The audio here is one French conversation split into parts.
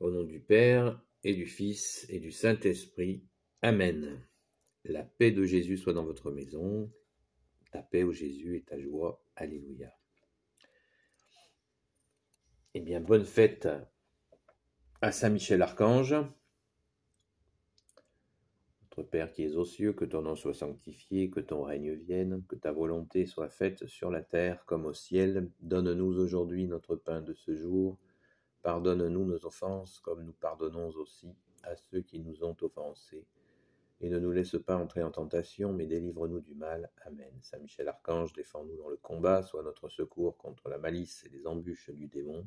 Au nom du Père, et du Fils, et du Saint-Esprit. Amen. La paix de Jésus soit dans votre maison. Ta paix, ô Jésus, et ta joie. Alléluia. Eh bien, bonne fête à Saint Michel Archange. Notre Père qui es aux cieux, que ton nom soit sanctifié, que ton règne vienne, que ta volonté soit faite sur la terre comme au ciel. Donne-nous aujourd'hui notre pain de ce jour. Pardonne-nous nos offenses, comme nous pardonnons aussi à ceux qui nous ont offensés. Et ne nous laisse pas entrer en tentation, mais délivre-nous du mal. Amen. Saint Michel Archange, défends-nous dans le combat, sois notre secours contre la malice et les embûches du démon.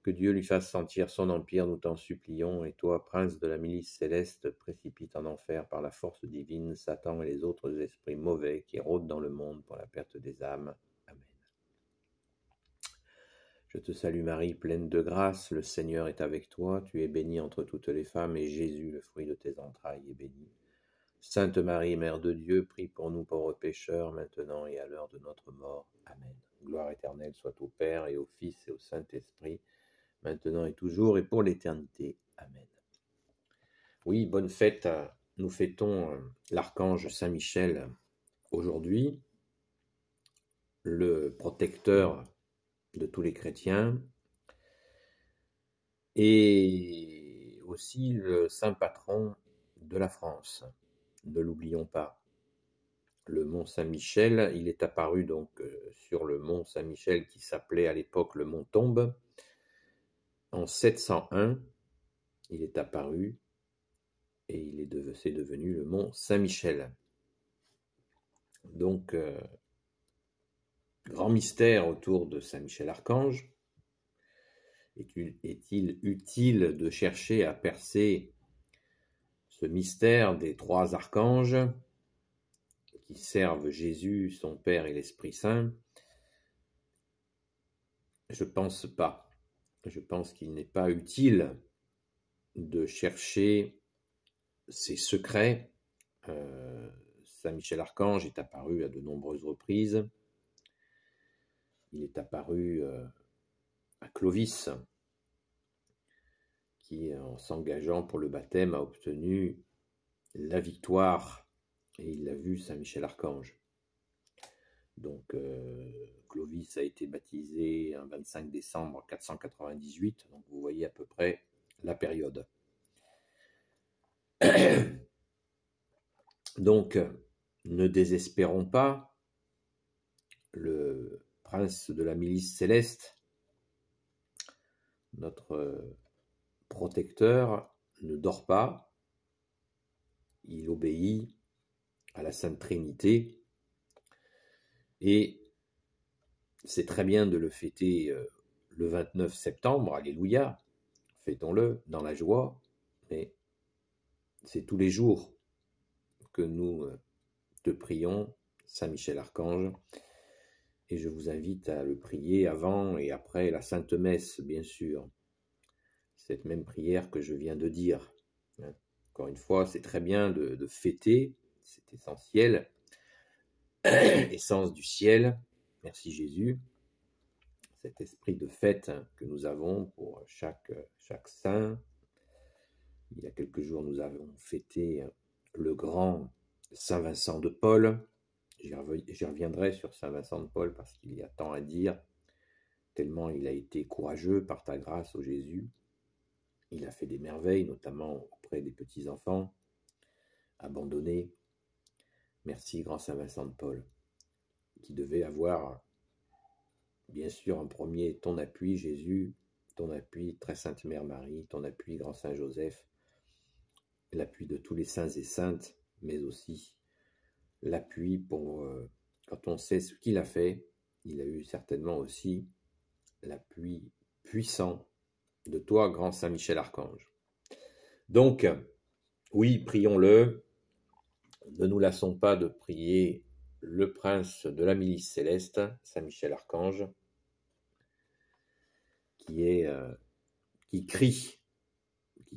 Que Dieu lui fasse sentir son empire, nous t'en supplions. Et toi, prince de la milice céleste, précipite en enfer par la force divine Satan et les autres esprits mauvais qui rôdent dans le monde pour la perte des âmes. Amen. Je te salue Marie, pleine de grâce, le Seigneur est avec toi. Tu es bénie entre toutes les femmes, et Jésus, le fruit de tes entrailles, est béni. Sainte Marie, Mère de Dieu, prie pour nous pauvres pécheurs, maintenant et à l'heure de notre mort. Amen. Gloire éternelle soit au Père, et au Fils, et au Saint-Esprit, maintenant et toujours, et pour l'éternité. Amen. Oui, bonne fête. Nous fêtons l'archange Saint Michel aujourd'hui, le protecteur de tous les chrétiens, et aussi le saint patron de la France. Ne l'oublions pas. Le mont Saint-Michel, il est apparu donc sur le mont Saint-Michel qui s'appelait à l'époque le mont Tombe. En 701, il est apparu et c'est devenu le mont Saint-Michel. Donc, grand mystère autour de Saint-Michel Archange. Est-il utile de chercher à percer ce mystère des trois archanges qui servent Jésus, son Père et l'Esprit Saint? Je pense pas. Je pense qu'il n'est pas utile de chercher ces secrets. Saint Michel Archange est apparu à de nombreuses reprises. Il est apparu à Clovis, qui, en s'engageant pour le baptême, a obtenu la victoire, et il l'a vu, Saint Michel Archange. Donc, Clovis a été baptisé un 25 décembre 498, donc vous voyez à peu près la période. Donc, ne désespérons pas, le prince de la milice céleste, notre protecteur, ne dort pas, il obéit à la Sainte Trinité, et c'est très bien de le fêter le 29 septembre, alléluia, fêtons-le dans la joie, mais c'est tous les jours que nous te prions, Saint Michel Archange, et je vous invite à le prier avant et après la Sainte Messe, bien sûr. Cette même prière que je viens de dire. Encore une fois, c'est très bien de fêter, c'est essentiel. Essence du ciel, merci Jésus. Cet esprit de fête que nous avons pour chaque saint. Il y a quelques jours, nous avons fêté le grand Saint Vincent de Paul. J'y reviendrai sur Saint Vincent de Paul parce qu'il y a tant à dire, tellement il a été courageux par ta grâce, ô Jésus. Il a fait des merveilles, notamment auprès des petits-enfants abandonnés. Merci, grand Saint Vincent de Paul, qui devait avoir, bien sûr, en premier, ton appui, Jésus, ton appui, très sainte Mère Marie, ton appui, grand Saint Joseph, l'appui de tous les saints et saintes, mais aussi l'appui pour, quand on sait ce qu'il a fait, il a eu certainement aussi l'appui puissant de toi, grand Saint Michel Archange. Donc, oui, prions-le, ne nous lassons pas de prier le prince de la milice céleste, Saint Michel Archange, qui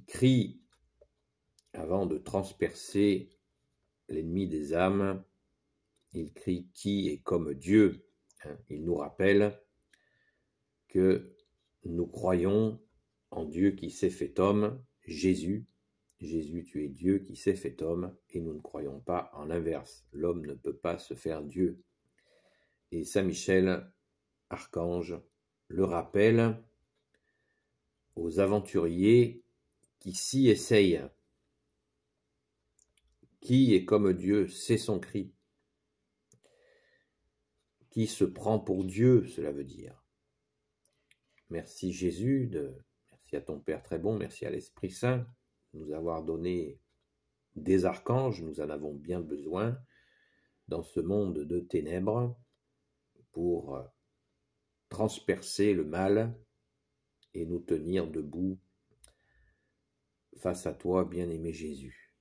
crie avant de transpercer l'ennemi des âmes. Il crie qui est comme Dieu. Il nous rappelle que nous croyons en Dieu qui s'est fait homme, Jésus. Jésus, tu es Dieu qui s'est fait homme, et nous ne croyons pas en l'inverse. L'homme ne peut pas se faire Dieu. Et Saint Michel, archange, le rappelle aux aventuriers qui s'y essayent. Qui est comme Dieu, c'est son cri. Qui se prend pour Dieu, cela veut dire. Merci Jésus, merci à ton Père très bon, merci à l'Esprit Saint de nous avoir donné des archanges, nous en avons bien besoin dans ce monde de ténèbres pour transpercer le mal et nous tenir debout face à toi, bien-aimé Jésus.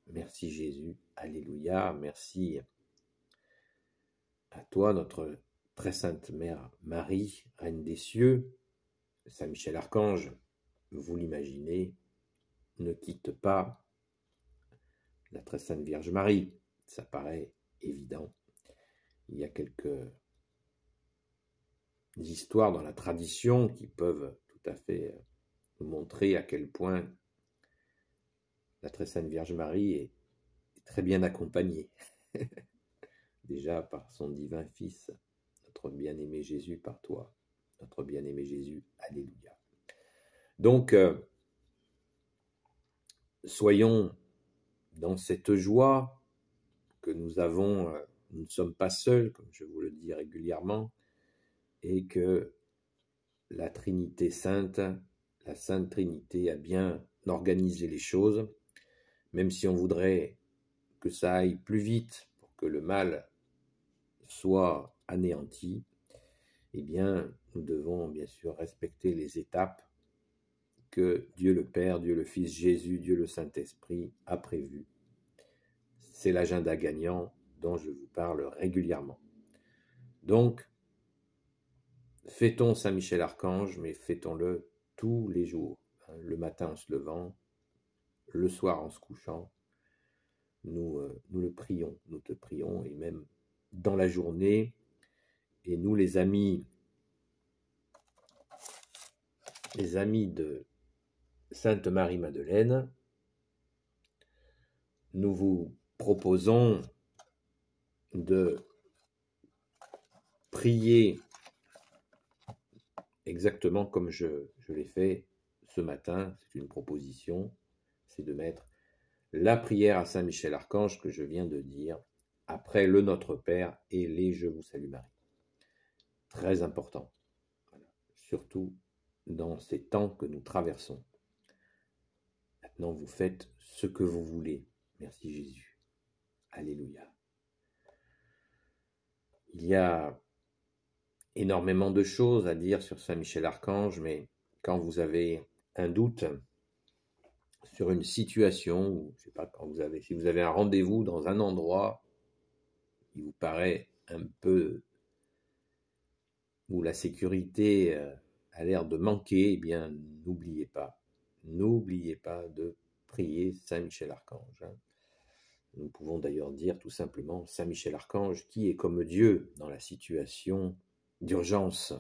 Merci Jésus, alléluia, merci à toi, notre très sainte Mère Marie, Reine des cieux. Saint Michel Archange, vous l'imaginez, ne quitte pas la très sainte Vierge Marie. Ça paraît évident. Il y a quelques histoires dans la tradition qui peuvent tout à fait nous montrer à quel point la très sainte Vierge Marie est très bien accompagnée. Déjà par son divin Fils, notre bien-aimé Jésus, par toi, notre bien-aimé Jésus, alléluia. Donc, soyons dans cette joie que nous avons, nous ne sommes pas seuls, comme je vous le dis régulièrement, et que la Trinité Sainte, la Sainte Trinité a bien organisé les choses, même si on voudrait que ça aille plus vite pour que le mal soit anéanti, eh bien, nous devons bien sûr respecter les étapes que Dieu le Père, Dieu le Fils, Jésus, Dieu le Saint-Esprit a prévues. C'est l'agenda gagnant dont je vous parle régulièrement. Donc, fêtons Saint Michel Archange, mais fêtons-le tous les jours. Le matin en se levant, le soir en se couchant, nous le prions, nous te prions, et même dans la journée. Et nous, les amis de Sainte Marie-Madeleine, nous vous proposons de prier exactement comme je l'ai fait ce matin. C'est une proposition, c'est de mettre la prière à Saint Michel Archange que je viens de dire, après le Notre Père et les Je vous salue Marie. Très important, voilà. Surtout dans ces temps que nous traversons. Maintenant, vous faites ce que vous voulez. Merci Jésus. Alléluia. Il y a énormément de choses à dire sur Saint Michel Archange, mais quand vous avez un doute sur une situation, ou je sais pas, si vous avez un rendez-vous dans un endroit qui vous paraît un peu, où la sécurité a l'air de manquer, eh bien, n'oubliez pas de prier Saint Michel Archange. Nous pouvons d'ailleurs dire tout simplement Saint Michel Archange, qui est comme Dieu dans la situation d'urgence.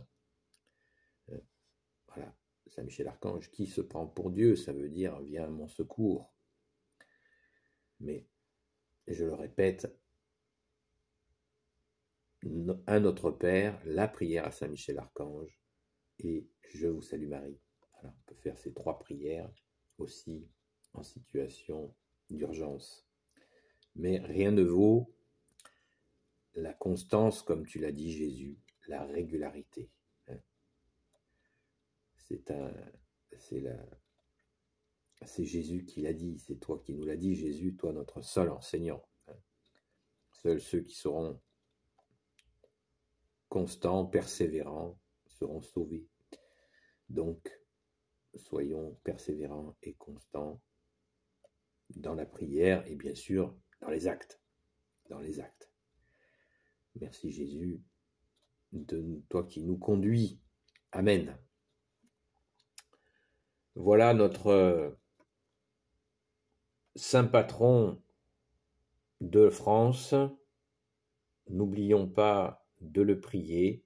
Voilà, Saint Michel Archange, qui se prend pour Dieu, ça veut dire viens à mon secours. Mais, je le répète, un Notre Père, la prière à Saint Michel Archange, et Je vous salue Marie. Alors, on peut faire ces trois prières aussi en situation d'urgence. Mais rien ne vaut la constance, comme tu l'as dit Jésus, la régularité. C'est Jésus qui l'a dit, c'est toi qui nous l'as dit, Jésus, toi notre seul enseignant. Seuls ceux qui seront constants, persévérants, seront sauvés. Donc, soyons persévérants et constants dans la prière et bien sûr dans les actes. Merci Jésus, de toi qui nous conduis. Amen. Voilà notre saint patron de France. N'oublions pas de le prier.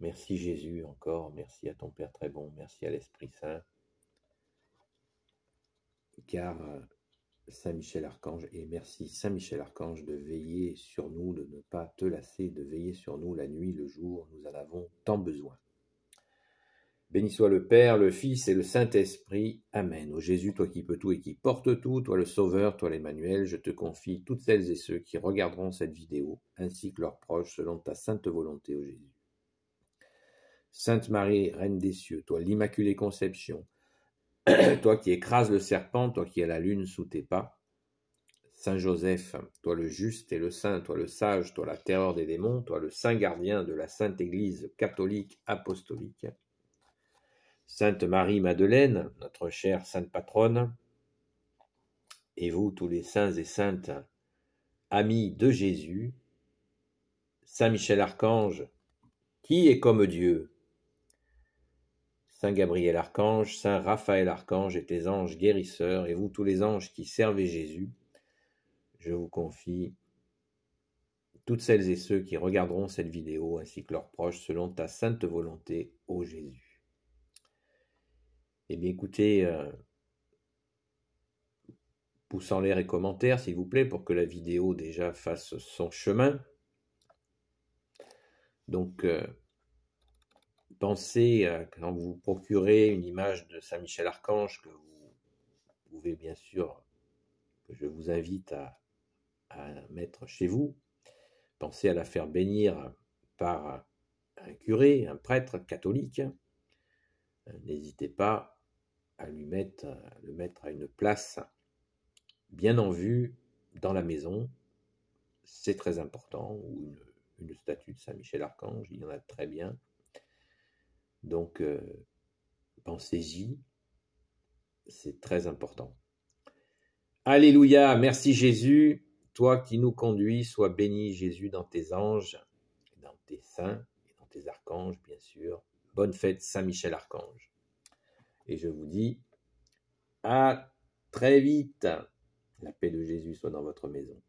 Merci Jésus encore, merci à ton Père très bon, merci à l'Esprit Saint, car Saint Michel Archange, et merci Saint Michel Archange de veiller sur nous, de ne pas te lasser, de veiller sur nous la nuit, le jour, nous en avons tant besoin. Béni soit le Père, le Fils et le Saint-Esprit. Amen. Ô Jésus, toi qui peux tout et qui portes tout, toi le Sauveur, toi l'Emmanuel, je te confie toutes celles et ceux qui regarderont cette vidéo, ainsi que leurs proches, selon ta sainte volonté, ô Jésus. Sainte Marie, Reine des cieux, toi l'Immaculée Conception, toi qui écrases le serpent, toi qui as la lune sous tes pas, Saint Joseph, toi le juste et le saint, toi le sage, toi la terreur des démons, toi le saint gardien de la Sainte Église catholique apostolique, Sainte Marie-Madeleine, notre chère sainte patronne, et vous tous les saints et saintes amis de Jésus, Saint Michel Archange, qui est comme Dieu, Saint Gabriel Archange, Saint Raphaël Archange et tes anges guérisseurs, et vous tous les anges qui servez Jésus, je vous confie toutes celles et ceux qui regarderont cette vidéo, ainsi que leurs proches, selon ta sainte volonté, ô Jésus. Eh bien écoutez, pouce en l'air et commentaires, s'il vous plaît, pour que la vidéo déjà fasse son chemin. Donc, pensez, quand vous procurez une image de Saint Michel Archange, que vous pouvez bien sûr, que je vous invite à mettre chez vous, pensez à la faire bénir par un curé, un prêtre catholique. N'hésitez pas à le mettre à une place bien en vue dans la maison, c'est très important, ou une statue de Saint Michel Archange, il y en a très bien. Donc, pensez-y, c'est très important. Alléluia, merci Jésus, toi qui nous conduis, sois béni Jésus dans tes anges, dans tes saints, et dans tes archanges, bien sûr. Bonne fête Saint Michel Archange. Et je vous dis à très vite. La paix de Jésus soit dans votre maison.